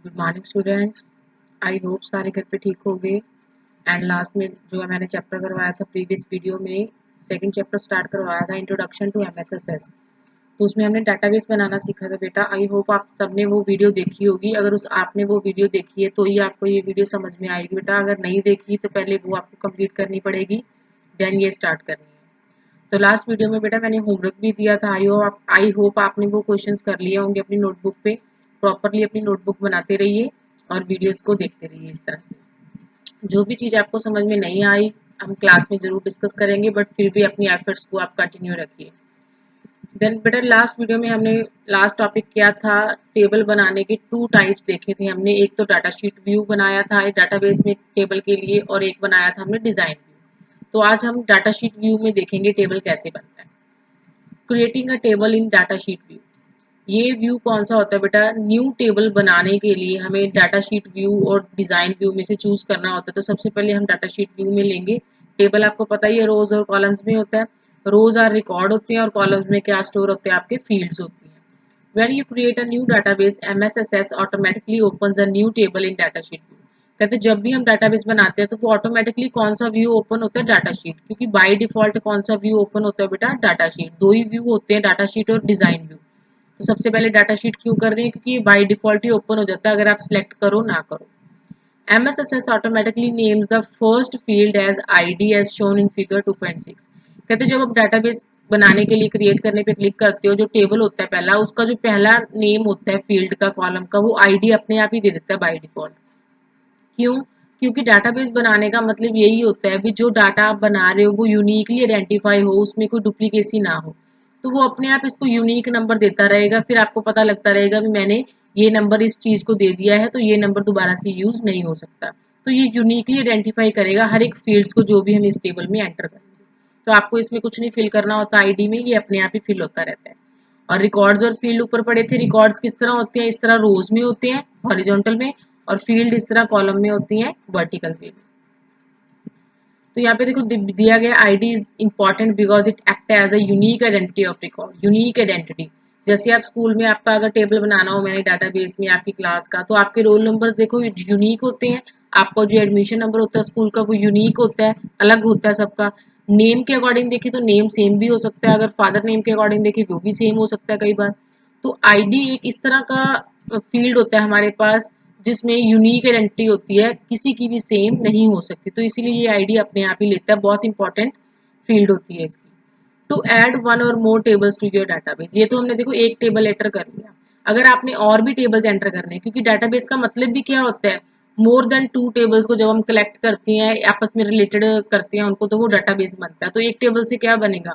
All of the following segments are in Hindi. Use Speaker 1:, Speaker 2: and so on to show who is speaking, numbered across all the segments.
Speaker 1: Good morning students. I hope सारे घर पे ठीक हो गए। एंड लास्ट में जो मैंने चैप्टर करवाया था प्रीवियस वीडियो में, सेकंड चैप्टर स्टार्ट करवाया था इंट्रोडक्शन टू एमएसएसएस। तो उसमें हमने डाटाबेस बनाना सीखा था बेटा। आई होप आप सबने वो वीडियो देखी होगी। अगर उस आपने वो वीडियो देखी है तो ही आपको ये वीडियो समझ में आएगी बेटा। अगर नहीं देखी तो पहले वो आपको कंप्लीट करनी पड़ेगी, देन ये स्टार्ट करनी है। तो लास्ट वीडियो में बेटा मैंने होमवर्क भी दिया था। आई होप आपने वो क्वेश्चंस कर लिए होंगे अपनी नोटबुक पे। प्रॉपरली अपनी नोटबुक बनाते रहिए और वीडियोस को देखते रहिए। इस तरह से जो भी चीज़ आपको समझ में नहीं आई हम क्लास में ज़रूर डिस्कस करेंगे, बट फिर भी अपनी एफर्ट्स को आप कंटिन्यू रखिए। देन बेटा लास्ट वीडियो में हमने लास्ट टॉपिक क्या था, टेबल बनाने के टू टाइप्स देखे थे हमने। एक तो डाटा शीट व्यू बनाया था एक डाटाबेस में टेबल के लिए, और एक बनाया था हमने डिज़ाइन व्यू। तो आज हम डाटा शीट व्यू में देखेंगे टेबल कैसे बनता है। Creating a table in data sheet view. ये व्यू कौन सा होता है बेटा, न्यू टेबल बनाने के लिए हमें डाटा शीट व्यू और डिजाइन व्यू में से चूज करना होता है। तो सबसे पहले हम डाटा शीट व्यू में लेंगे। टेबल आपको पता ही है रोज और कॉलम्स में होता है। रोज आर रिकॉर्ड होते हैं और कॉलम्स में क्या स्टोर होते हैं, आपके फील्ड्स होती हैं। When you create a new database, MSSS automatically opens a new table in datasheet view। कहते जब भी हम डाटाबेस बनाते हैं तो वो ऑटोमेटिकली कौन सा व्यू ओपन होता है, डाटा शीट। क्योंकि बाय डिफॉल्ट कौन सा व्यू ओपन होता है बेटा, डाटा शीट। दो ही व्यू होते हैं, डाटा शीट और डिजाइन व्यू। तो सबसे पहले डाटा शीट क्यों कर रहे हैं, क्योंकि ये बाय डिफॉल्ट ही ओपन हो जाता है अगर आप सिलेक्ट करो ना करो। MSSS automatically names the first field as ID as shown in figure 2.6। कहते जब आप डाटाबेस बनाने के लिए क्रिएट करने पे क्लिक करते हो, जो टेबल होता है पहला, उसका जो पहला नेम होता है फील्ड का, कॉलम का, वो आईडी अपने आप ही दे देता है बाय डिफॉल्ट। क्यों? क्योंकि डाटाबेस बनाने का मतलब यही होता है कि जो डाटा आप बना रहे हो वो यूनिकली आइडेंटिफाई हो, उसमें कोई डुप्लीकेसी ना हो। तो वो अपने आप इसको यूनिक नंबर देता रहेगा, फिर आपको पता लगता रहेगा कि मैंने ये नंबर इस चीज को दे दिया है तो ये नंबर दोबारा से यूज नहीं हो सकता। तो ये यूनिकली आइडेंटिफाई करेगा हर एक फील्ड्स को जो भी हम इस टेबल में एंटर करेंगे। तो आपको इसमें कुछ नहीं फिल करना होता आईडी में, ये अपने आप ही फिल होता रहता है। और रिकॉर्ड्स और फील्ड ऊपर पड़े थे। रिकॉर्ड्स किस तरह होते हैं, इस तरह रोज में होते हैं हॉरिजॉन्टल में, और फील्ड इस तरह कॉलम में होती हैं वर्टिकल वे में। तो यहाँ पे देखो दिया गया ID is important because it act as a unique identity of record. Unique identity, जैसे आप स्कूल में आपका अगर टेबल बनाना हो मैंने डाटाबेस में आपकी क्लास का, तो आपके रोल नंबर्स देखो यूनिक होते हैं। आपका जो एडमिशन नंबर होता है स्कूल का वो यूनिक होता है, अलग होता है सबका। नेम के अकॉर्डिंग देखे तो नेम सेम भी हो सकता है, अगर फादर नेम के अकॉर्डिंग देखे वो भी सेम हो सकता है कई बार। तो आईडी एक इस तरह का फील्ड होता है हमारे पास जिसमें यूनिक आइडेंटिटी होती है, किसी की भी सेम नहीं हो सकती। तो इसीलिए ये आईडी अपने आप ही लेता है, बहुत इंपॉर्टेंट फील्ड होती है इसकी। टू ऐड वन और मोर टेबल्स टू योर डाटाबेस। ये तो हमने देखो एक टेबल एंटर कर लिया। अगर आपने और भी टेबल्स एंटर करने हैं, क्योंकि डाटाबेस का मतलब भी क्या होता है, मोर देन टू टेबल्स को जब हम कलेक्ट करते हैं आपस में रिलेटेड करते हैं उनको, तो वो डाटाबेस बनता है। तो एक टेबल से क्या बनेगा,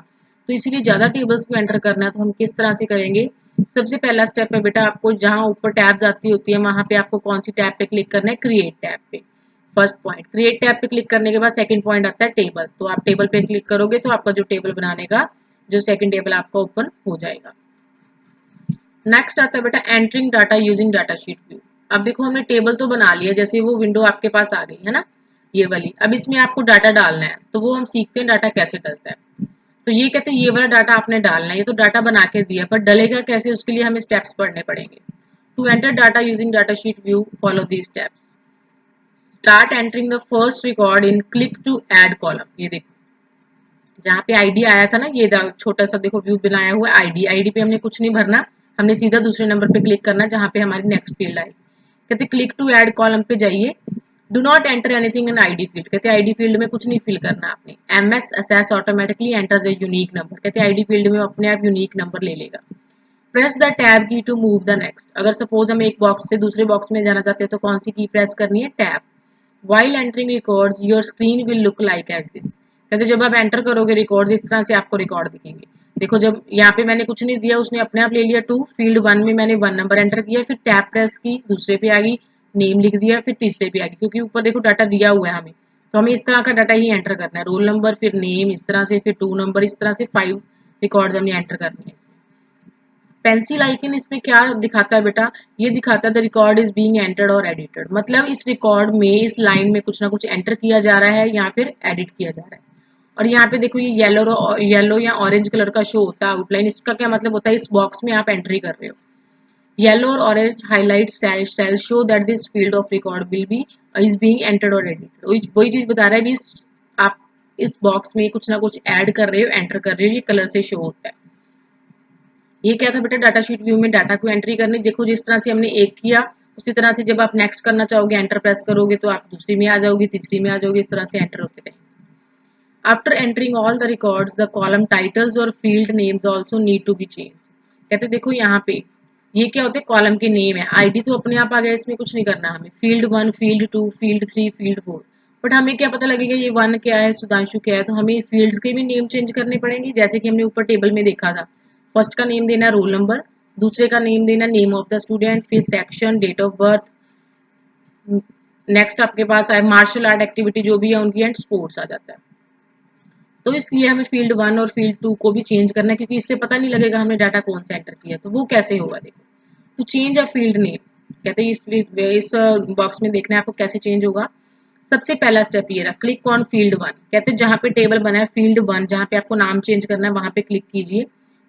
Speaker 1: तो इसीलिए ज्यादा टेबल्स को एंटर करना है तो हम किस तरह से करेंगे। सबसे पहला स्टेप है बेटा, आपको जहां ऊपर टैब्स आती होती है वहां पे आपको कौन सी टैब पे क्लिक करना है, क्रिएट टैब पे। फर्स्ट पॉइंट क्रिएट टैब पे क्लिक करने के बाद सेकंड पॉइंट आता है टेबल। तो आप टेबल पे क्लिक करोगे तो आपका जो टेबल बनाने का जो सेकंड टेबल आपका ओपन हो जाएगा। नेक्स्ट आता है बेटा entering data using data sheet view. अब देखो हमने टेबल तो बना लिया, जैसे वो विंडो आपके पास आ गई है ना, ये वाली। अब इसमें आपको डाटा डालना है, तो वो हम सीखते हैं डाटा कैसे डलता है। तो ये कहते हैं ये वाला डाटा आपने डालना है, ये तो डाटा बना के दिया, पर डलेगा कैसे उसके लिए हमें स्टेप्स पढ़ने पड़ेंगे। To enter data using data sheet view follow these steps. Start entering the first record in click to add column. ये देखो जहाँ पे आईडी आया था ना, ये छोटा सा देखो व्यू बनाया हुआ आईडी। आईडी पे हमने कुछ नहीं भरना, हमने सीधा दूसरे नंबर पे क्लिक करना जहाँ पे हमारी नेक्स्ट फील्ड आएगी। कहते क्लिक टू ऐड कॉलम पे जाइए। Do not enter anything in ID field. कहते आईडी फील्ड में कुछ नहीं फिल करना आपने। MS assess automatically enters a unique number. कहते आईडी फील्ड में अपने आप यूनिक नंबर ले लेगा। प्रेस द टैब की टू मूव द नेक्स्ट। अगर सपोज हम एक बॉक्स से दूसरे बॉक्स में जाना चाहते हैं तो कौन सी की प्रेस करनी है, tab. While entering records, your screen will look like as this। कहते जब आप एंटर करोगे रिकॉर्ड्स इस तरह से आपको रिकॉर्ड दिखेंगे। देखो जब यहाँ पे मैंने कुछ नहीं दिया, उसने अपने आप ले लिया टू। फील्ड वन में मैंने वन नंबर एंटर किया, फिर टैब प्रेस की, दूसरे पे आ गई, नेम लिख दिया, फिर तीसरे पे आ गई, क्योंकि ऊपर देखो डाटा दिया हुआ है हमें। तो हमें इस तरह का डाटा ही एंटर करना है, रोल नंबर फिर नेम इस तरह से, फिर टू नंबर इस तरह से, 5 रिकॉर्ड्स हमने एंटर करनी है। पेंसिल आइकन इसमें क्या दिखाता है बेटा, ये दिखाता है the record is being entered और एडिटेड। मतलब इस रिकॉर्ड में इस लाइन में कुछ ना कुछ एंटर किया जा रहा है या फिर एडिट किया जा रहा है। और यहाँ पे देखो ये येलो या ऑरेंज कलर का शो होता है आउटलाइन। इसका क्या मतलब होता है, इस बॉक्स में आप एंट्री कर रहे हो। येलो और orange highlight cell show that this field of record will be is being entered और एडिटेड। वही चीज बता रहा है भी आप इस बॉक्स में कुछ ना कुछ ऐड कर रहे हो, एंटर कर रहे हो, ये कलर से शो होता है। ये क्या था बेटा, डाटा शीट व्यू में डाटा को एंट्री करनी। देखो जिस तरह से हमने एक किया उसी तरह से जब आप नेक्स्ट करना चाहोगे एंटर प्रेस करोगे तो आप दूसरी में आ जाओगे, तीसरी में आ जाओगे, इस तरह से एंटर होते रहेंगे। After entering all the records, the column titles और field names also need to be changed। कहते देखो यहाँ पे ये क्या होते हैं, कॉलम के नेम है, आईडी तो अपने आप आ गया, इसमें कुछ नहीं करना हमें, field 1, field 2, field 3, field 4। But हमें क्या पता लगेगा ये 1 क्या है, सुधांशु क्या है, तो हमें फील्ड्स के भी नेम चेंज करने पड़ेंगे। जैसे कि हमने ऊपर टेबल में देखा था, फर्स्ट का नेम देना रोल नंबर, दूसरे का नेम देना नेम ऑफ द स्टूडेंट, फिर section, date of birth, next आपके पास आए मार्शल आर्ट एक्टिविटी जो भी है उनकी, एंड स्पोर्ट्स आ जाता है। तो इसलिए हमें फील्ड 1 और फील्ड 2 को भी चेंज करना है, क्योंकि इससे पता नहीं लगेगा हमने डाटा कौन सा एंटर किया। तो वो कैसे होगा, देखो to change a field name, कहते हैं इस बॉक्स में देखना है आपको कैसे चेंज होगा। सबसे पहला स्टेप ये रहा, क्लिक ऑन फील्ड 1। कहते हैं जहां पे टेबल बना है फील्ड 1, जहां पे आपको नाम चेंज करना है वहां पे क्लिक कीजिए।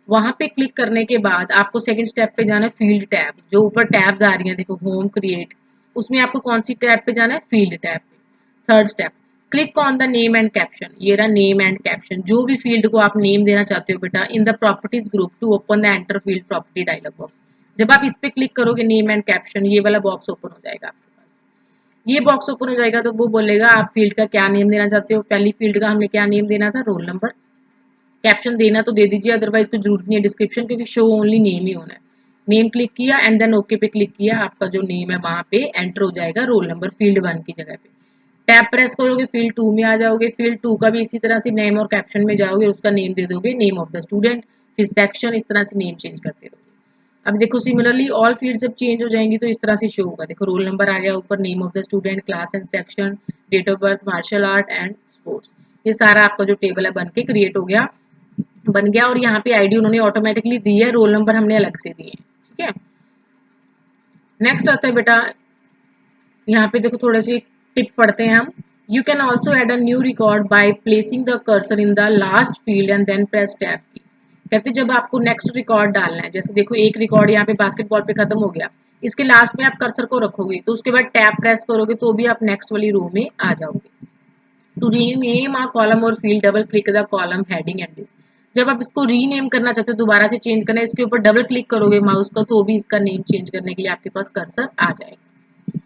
Speaker 1: वहां पे क्लिक करने के बाद आपको सेकंड स्टेप पे जाना है, फील्ड टैब। जो ऊपर टैब्स आ रही हैं देखो, होम, क्रिएट, उसमें आपको कौन सी टैब पे जाना है, फील्ड टैब पे। Third step, click on the name and caption. ये रहा नेम एंड कैप्शन, जो भी फील्ड को आप नेम देना चाहते हो बेटा, in the properties group to open the enter field property dialog box. जब आप इस पे क्लिक करोगे नेम एंड कैप्शन, ये वाला बॉक्स ओपन हो जाएगा आपके पास। ये बॉक्स ओपन हो जाएगा तो वो बोलेगा आप फील्ड का क्या नेम देना चाहते हो। पहली फील्ड का हमने क्या नेम देना था, रोल नंबर। कैप्शन देना तो दे दीजिए, अदरवाइज कोई जरूरत नहीं है डिस्क्रिप्शन, क्योंकि शो ओनली नेम ही होना है। नेम क्लिक किया एंड देन ओके पे क्लिक किया, आपका जो नेम है वहां पे एंटर हो जाएगा, रोल नंबर फील्ड 1 की जगह पे। टैब प्रेस करोगे फील्ड 2 में आ जाओगे, फील्ड 2 का भी इसी तरह से नेम और कैप्शन में जाओगे, उसका नेम दे दोगे नेम ऑफ द स्टूडेंट, फिर सेक्शन, इस तरह से नेम चेंज करते रहोगे। अब देखो सिमिलरली ऑल फील्ड जब चेंज हो जाएंगी तो इस तरह से शो होगा। देखो रोल नंबर आ गया ऊपर, name of the student, class and section, date of birth, martial art and sports. ये सारा आपका जो टेबल है बन के क्रिएट हो गया, बन गया। और यहाँ पे आईडी उन्होंने ऑटोमेटिकली दी है, रोल नंबर हमने अलग से दिए हैं, ठीक है। नेक्स्ट आता है बेटा, यहाँ पे देखो थोड़ा सी टिप पढ़ते हैं हम। You can also add a new record by placing the cursor in the last field and then press tab key. कहते जब आपको नेक्स्ट रिकॉर्ड डालना है, जैसे देखो एक रिकॉर्ड यहाँ पे बास्केटबॉल पे खत्म हो गया, इसके लास्ट में आप कर्सर को रखोगे तो उसके बाद टैब प्रेस करोगे तो भी आप नेक्स्ट वाली रो में आ जाओगे। टू रीनेम अ कॉलम और field, double click the column heading and this. जब आप इसको रीनेम करना चाहते हो, दोबारा से चेंज करना है, इसके ऊपर डबल क्लिक करोगे माउस का तो भी इसका नेम चेंज करने के लिए आपके पास कर्सर आ जाएगा।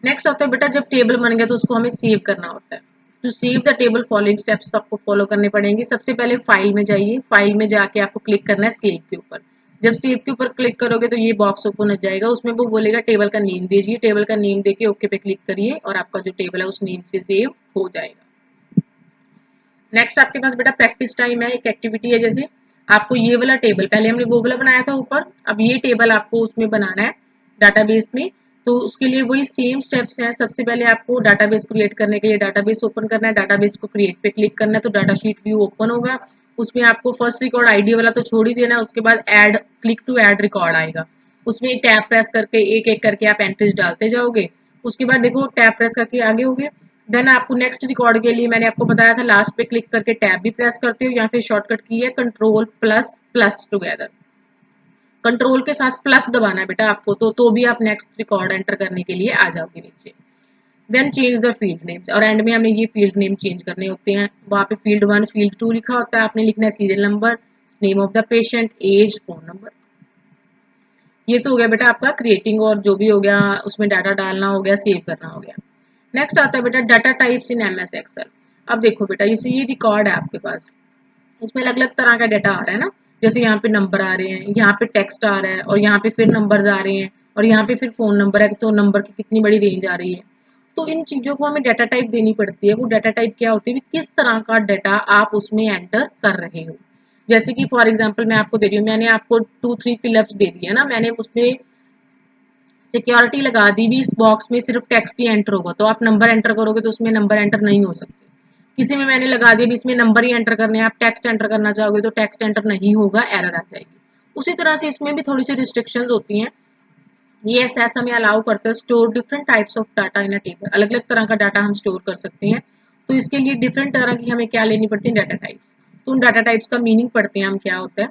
Speaker 1: नेक्स्ट आता है बेटा, जब टेबल बन गया तो उसको हमें सेव करना होता है। To save the table following steps आपको फॉलो करने पड़ेंगे। सबसे पहले फाइल में जाइए, फाइल में जाके आपको क्लिक करना है सेव के ऊपर। जब सेव के ऊपर क्लिक करोगे तो ये बॉक्स ओपन हो जाएगा, उसमें वो बोलेगा टेबल का नेम दीजिए, टेबल का नेम देके ओके पे क्लिक करिए और आपका जो टेबल है उस नेम से सेव हो जाएगा। नेक्स्ट आपके पास बेटा प्रैक्टिस टाइम है, एक एक्टिविटी है। जैसे आपको ये वाला टेबल, पहले हमने वो वाला बनाया था ऊपर, अब ये टेबल आपको उसमें बनाना है डाटाबेस में। तो उसके लिए वही सेम स्टेप्स हैं। सबसे पहले आपको डाटाबेस क्रिएट करने के लिए डाटाबेस ओपन करना है, डाटाबेस को क्रिएट पे क्लिक करना है तो डाटा शीट व्यू ओपन होगा। उसमें आपको फर्स्ट रिकॉर्ड आईडी वाला तो छोड़ ही देना है, उसके बाद add, click to add record आएगा, उसमें एक टैब प्रेस करके एक एक करके आप एंट्रीज डालते जाओगे। उसके बाद देखो टैब प्रेस करके आगे हो गए। देन आपको नेक्स्ट रिकॉर्ड के लिए मैंने आपको बताया था, लास्ट पे क्लिक करके टैब भी प्रेस करते हो या फिर शॉर्टकट की है control plus plus together. Control के साथ प्लस दबाना है बेटा आपको, तो भी आप नेक्स्ट रिकॉर्ड एंटर करने के लिए आ जाओगे नीचे। Then change the field names, और एंड में हमने ये फील्ड नेम चेंज करने होते हैं। वहाँ पे फील्ड 1, फील्ड 2 लिखा होता है, आपने लिखना है serial number, name of the patient, age, phone number. ये तो हो गया बेटा आपका क्रिएटिंग और जो भी हो गया उसमें डाटा डालना हो गया, सेव करना हो गया। नेक्स्ट आता है बेटा data types in MS Excel. अब देखो बेटा जैसे ये रिकॉर्ड है आपके पास, इसमें अलग अलग तरह का डाटा आ रहा है ना। जैसे यहाँ पे नंबर आ रहे हैं, यहाँ पे टेक्स्ट आ रहा है, और यहाँ पे फिर नंबर्स आ रहे हैं, और यहाँ पे फिर फोन नंबर है, तो नंबर की कितनी बड़ी रेंज आ रही है। तो इन चीजों को हमें डाटा टाइप देनी पड़ती है। वो डाटा टाइप क्या होती है, किस तरह का डाटा आप उसमें एंटर कर रहे हो। जैसे कि फॉर एग्जाम्पल मैं आपको दे रही हूँ, मैंने आपको 2-3 फिलअप्स दे दिए ना, मैंने उसमें सिक्योरिटी लगा दी भी, इस बॉक्स में सिर्फ टेक्स्ट ही एंटर होगा, तो आप नंबर एंटर करोगे तो उसमें नंबर एंटर नहीं हो सकते। किसी में मैंने लगा दिया भी इसमें नंबर ही एंटर करने हैं, आप टेक्स्ट एंटर करना चाहोगे तो टेक्स्ट एंटर नहीं होगा, एरर आ जाएगी। उसी तरह से इसमें भी थोड़ी सी रिस्ट्रिक्शंस होती हैं। ये एस हमें अलाउ करता है store different types of data in a table, अलग अलग तरह का डाटा हम स्टोर कर सकते हैं। तो इसके लिए डिफरेंट तरह की हमें क्या लेनी पड़ती है, डाटा टाइप्स। तो उन डाटा टाइप्स का मीनिंग पढ़ते हैं हम क्या होता है।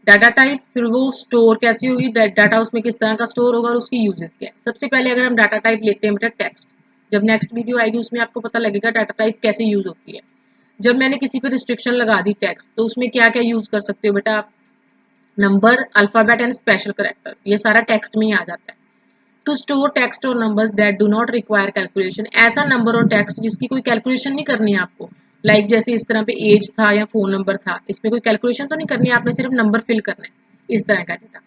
Speaker 1: डाटा टाइप, फिर वो स्टोर कैसी होगी, डाटा उसमें किस तरह का स्टोर होगा और उसकी यूजेस क्या है। सबसे पहले अगर हम डाटा टाइप लेते हैं बेटा टेक्स्ट, जब नेक्स्ट वीडियो आएगी उसमें आपको पता लगेगा डाटा टाइप कैसे यूज होती है। जब मैंने किसी पे रिस्ट्रिक्शन लगा दी टेक्स्ट, तो उसमें क्या क्या यूज कर सकते हो बेटा आप, number, alphabet and special character, ये सारा टेक्स्ट में ही आ जाता है। टू स्टोर टेक्स्ट और numbers that do not require calculation, ऐसा नंबर और टेक्स्ट जिसकी कोई कैलकुलेशन नहीं करनी है आपको। लाइक जैसे इस तरह पे एज था या फोन नंबर था, इसमें कोई कैलकुलेशन तो नहीं करनी है, आपने सिर्फ नंबर फिल करना है, इस तरह का data.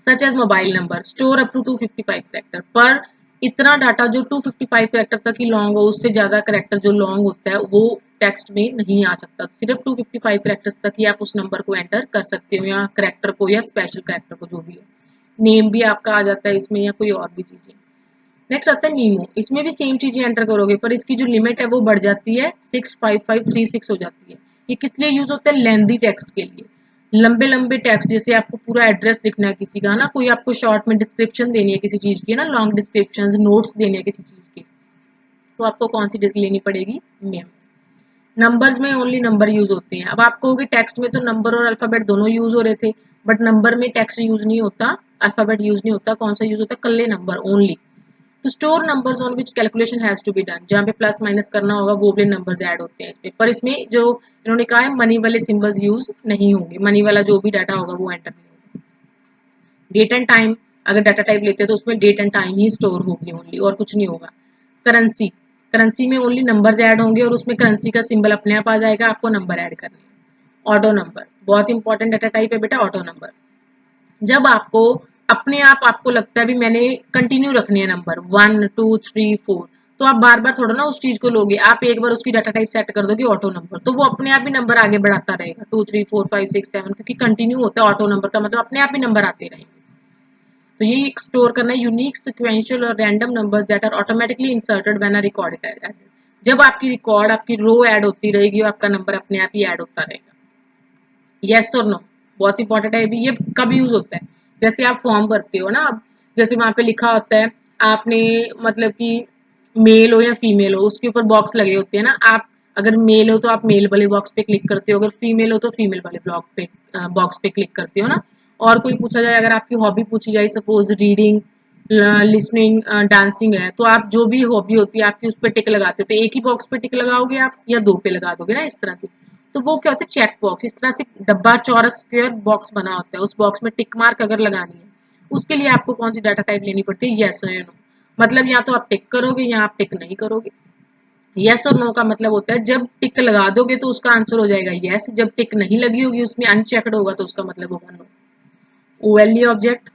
Speaker 1: Such as mobile number, store up to 255 character, पर इतना डाटा जो 255 करेक्टर तक ही लॉन्ग हो, उससे ज्यादा करेक्टर जो लॉन्ग होता है वो टेक्स्ट में नहीं आ सकता। सिर्फ 255 करेक्टर्स तक ही आप उस नंबर को एंटर कर सकते हो, या करेक्टर को या स्पेशल करेक्टर को, जो भी है। नेम भी आपका आ जाता है इसमें, या कोई और भी चीजें। नेक्स्ट आता है मीमो, इसमें भी सेम चीजें एंटर करोगे, पर इसकी जो लिमिट है वो बढ़ जाती है, 65536 हो जाती है। ये किस लिए यूज होता है, लेंदी टेक्स्ट के लिए। लंबे लंबे टेक्स्ट, जैसे आपको पूरा एड्रेस लिखना है किसी का ना, कोई आपको शॉर्ट में डिस्क्रिप्शन देनी है किसी चीज की ना, लॉन्ग डिस्क्रिप्शन नोट्स देने हैं किसी चीज के, तो आपको कौन सी डिस्क लेनी पड़ेगी, मेमो। नंबर्स में ओनली नंबर यूज होते हैं। अब आप कहोगे टेक्स्ट में तो नंबर और अल्फाबेट दोनों यूज हो रहे थे, बट नंबर में टेक्स्ट यूज नहीं होता, अल्फाबेट यूज नहीं होता, कौन सा यूज होता है, कल्ले number only. To store numbers on which calculation has to be done, जहाँ पे प्लस माइनस करना होगा वो वाले नंबर्स ऐड होते हैं इसमें, पर इसमें जो इन्होंने कहा है मनी वाले सिंबल्स यूज नहीं होंगे, मनी वाला जो भी डाटा होगा वो एंटर नहीं होगा। डेट एंड टाइम, अगर डाटा टाइप लेते हैं तो उसमें डेट एंड टाइम ही स्टोर होगी ओनली, और कुछ नहीं होगा। करेंसी, करेंसी में ओनली नंबर्स ऐड होंगे और उसमें करेंसी का सिंबल अपने आप आ जाएगा, आपको नंबर ऐड करने हैं। ऑटो नंबर, बहुत इंपॉर्टेंट डाटा टाइप है बेटा ऑटो नंबर। जब आपको अपने आप आपको लगता है भी मैंने कंटिन्यू रखनी है नंबर 1 2 3 4, तो आप बार बार थोड़ा ना उस चीज को लोगे, आप एक बार उसकी डाटा टाइप सेट कर दोगे ऑटो नंबर, तो वो अपने आप ही नंबर आगे बढ़ाता रहेगा 2 3 4 5 6 7, क्योंकि कंटिन्यू होता है ऑटो नंबर का मतलब अपने आप ही नंबर आते रहेंगे। तो ये स्टोर करना है यूनिक सिक्वेंशियल और random numbers that are automatically inserted when a record is added. जब आपकी रिकॉर्ड आपकी रो ऐड होती रहेगी और आपका नंबर अपने आप ही ऐड होता रहेगा। यस और नो, बहुत इंपॉर्टेंट है ये कब यूज होता है, जैसे आप फॉर्म भरते हो ना, अब जैसे वहां पे लिखा होता है आपने, मतलब कि मेल हो या फीमेल हो, उसके ऊपर बॉक्स लगे होते हैं ना, आप अगर मेल हो तो आप मेल वाले बॉक्स पे क्लिक करते हो, अगर फीमेल हो तो फीमेल वाले बॉक्स पे क्लिक करते हो ना। और कोई पूछा जाए, अगर आपकी हॉबी पूछी जाए, सपोज रीडिंग, लिसनिंग, डांसिंग है, तो आप जो भी हॉबी होती है आपकी उस पर टिक लगाते हो, तो एक ही बॉक्स पे टिक लगाओगे आप या दो पे लगा दोगे ना, इस तरह से। तो वो क्या होता है, चेक बॉक्स, इस तरह से डब्बा चौरस स्क्वायर बॉक्स बना होता है, उस बॉक्स में टिक मार्क अगर लगानी है, उसके लिए आपको कौन सी डाटा टाइप लेनी पड़ती है, यस और नो। मतलब या तो आप टिक करोगे या आप टिक नहीं करोगे। यस और नो का मतलब होता है जब टिक लगा दोगे तो उसका आंसर हो जाएगा यस, जब टिक नहीं लगी होगी उसमें अनचेक्ड होगा तो उसका मतलब होगा नो। ओएलई ऑब्जेक्ट,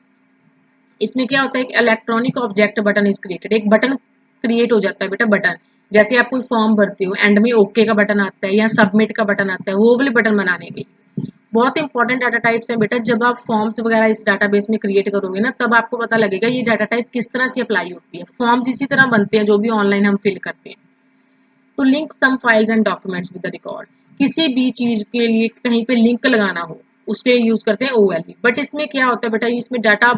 Speaker 1: इसमें क्या होता है कि electronic object button is created, एक बटन क्रिएट हो जाता है बेटा, बटन जैसे आप कोई फॉर्म भरते हो एंड में ओके का बटन आता है या सबमिट का बटन आता है, वो वाले बटन बनाने के लिए। बहुत इंपॉर्टेंट डाटा टाइप्स हैं बेटा, जब आप फॉर्म्स वगैरह इस डाटाबेस में क्रिएट करोगे ना, तब आपको पता लगेगा ये डाटा टाइप किस तरह से अप्लाई होती है। फॉर्म्स इसी तरह बनते हैं जो भी ऑनलाइन हम फिल करते हैं। To link some files and documents with the record, किसी भी चीज के लिए कहीं पे लिंक लगाना हो उसके लिए यूज करते हैं ओएलई। बट इसमें क्या होता है बेटा, इसमें डाटा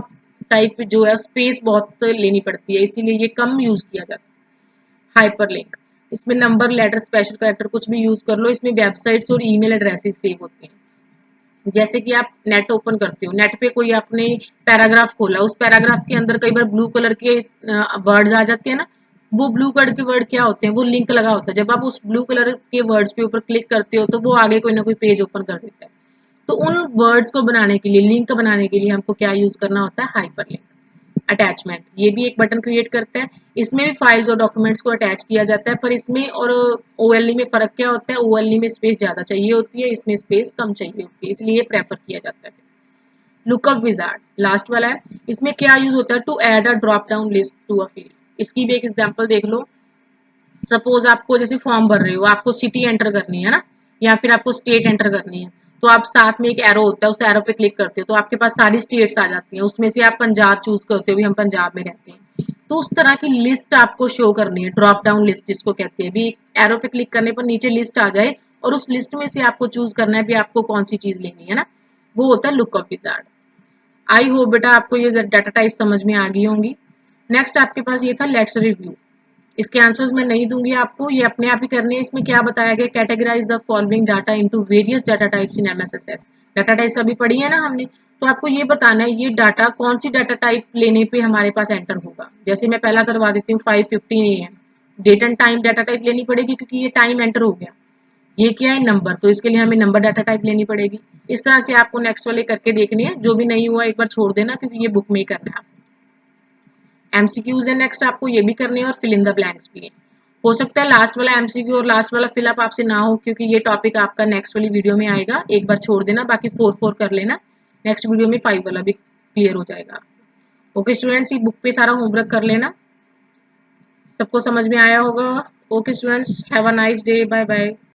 Speaker 1: टाइप जो है स्पेस बहुत लेनी पड़ती है, इसीलिए ये कम यूज किया जाता है। हाइपर लिंक, इसमें नंबर, लेटर, स्पेशल कैरेक्टर कुछ भी यूज कर लो, इसमें वेबसाइट्स और ईमेल एड्रेसेस सेव होते हैं। जैसे कि आप नेट ओपन करते हो, नेट पे कोई आपने पैराग्राफ खोला, उस पैराग्राफ के अंदर कई बार ब्लू कलर के वर्ड्स आ जाते हैं ना, वो ब्लू कलर के वर्ड क्या होते हैं, वो लिंक लगा होता है। जब आप उस ब्लू कलर के वर्ड्स पे ऊपर क्लिक करते हो तो वो आगे कोई ना कोई पेज ओपन कर देता है। तो उन वर्ड्स को बनाने के लिए, लिंक बनाने के लिए हमको क्या यूज करना होता है, हाइपरलिंक। अटैचमेंट, ये भी एक बटन क्रिएट करता है, इसमें भी फाइल्स और डॉक्यूमेंट्स को अटैच किया जाता है, पर इसमें और ओएलई में फर्क क्या होता है, ओएलई में स्पेस ज्यादा चाहिए होती है, इसमें स्पेस कम चाहिए होती है, इसलिए प्रेफर किया जाता है। लुकअप विजार्ड लास्ट वाला है, इसमें क्या यूज होता है, to add a drop down list to a field. इसकी भी एक एग्जांपल देख लो। सपोज आपको जैसे फॉर्म भर रहे हो, आपको सिटी एंटर करनी है ना, या फिर आपको स्टेट एंटर करनी है, तो आप साथ में एक एरो होता है, उस एरो पे क्लिक करते हो तो आपके पास सारी स्टेट्स आ जाती हैं, उसमें से आप पंजाब चूज करते हो, भी हम पंजाब में रहते हैं। तो उस तरह की लिस्ट आपको शो करनी है, ड्रॉप डाउन लिस्ट जिसको कहते हैं, भी एरो पे क्लिक करने पर नीचे लिस्ट आ जाए और उस लिस्ट में से आपको चूज करना है भी आपको कौन सी चीज लेनी है ना, वो होता है लुकअप विजार्ड। आई होप बेटा आपको ये डाटा टाइप समझ में आ गई होंगी। नेक्स्ट आपके पास ये था लेट्स रिव्यू। इसके आंसर्स मैं नहीं दूंगी आपको, ये अपने आप ही करने हैं। इसमें क्या बताया गया, categorize the following data into various data types in MSSS. Data types अभी पढ़ी है ना हमने, तो आपको ये बताना है ये डाटा कौन सी डाटा टाइप लेने पे हमारे पास एंटर होगा। जैसे मैं पहला करवा देती हूँ 5:15 AM, date and time data type लेनी पड़ेगी क्योंकि ये टाइम एंटर हो गया। ये क्या है, नंबर, तो इसके लिए हमें नंबर डाटा टाइप लेनी पड़ेगी। इस तरह से आपको नेक्स्ट वाले करके देखनी है, जो भी नहीं हुआ एक बार छोड़ देना क्योंकि ये बुक में ही करना है। एमसीक्यूज है नेक्स्ट, आपको ये भी करने हैं और फिल इन द ब्लैंक्स भी है। हो सकता है लास्ट वाला एमसीक्यू और लास्ट वाला फिलअप आपसे ना हो क्योंकि ये टॉपिक आपका नेक्स्ट वाली वीडियो में आएगा, एक बार छोड़ देना, बाकी 4 कर लेना। नेक्स्ट वीडियो में 5 वाला भी क्लियर हो जाएगा। ओके स्टूडेंट्स, ये बुक पे सारा होमवर्क कर लेना, सबको समझ में आया होगा। Okay students, have a nice day, bye bye.